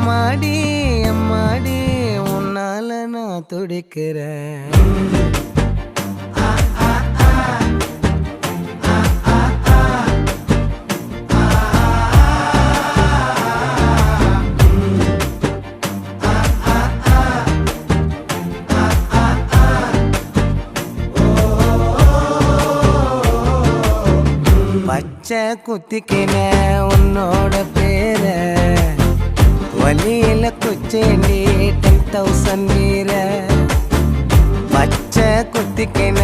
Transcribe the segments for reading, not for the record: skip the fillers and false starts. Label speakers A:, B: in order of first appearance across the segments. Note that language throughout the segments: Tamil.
A: அம்மாடி அம்மாடி உன்னால நான் துடிக்கிறேன். பச்சை குத்திக்கின உன்னோட பேர வலியில குச்சேண்டி 10,000 வீர. பச்சை குத்திக்கின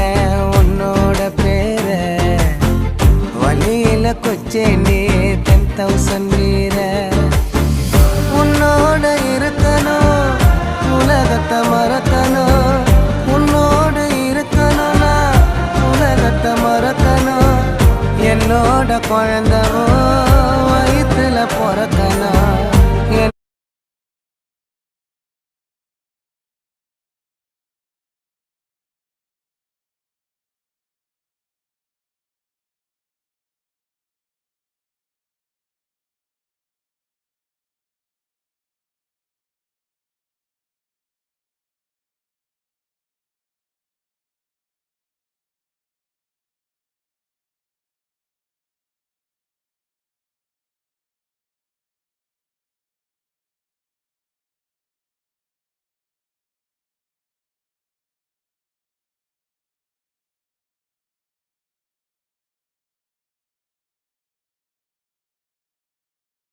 A: உன்னோட பேர வலியில குச்சேண்டி 10,000 வீர. உன்னோட இருக்கணும் உலகத்தை மறக்கணும், உன்னோடு இருக்கணும்னா உலகத்தை மறக்கணும். என்னோட குழந்தை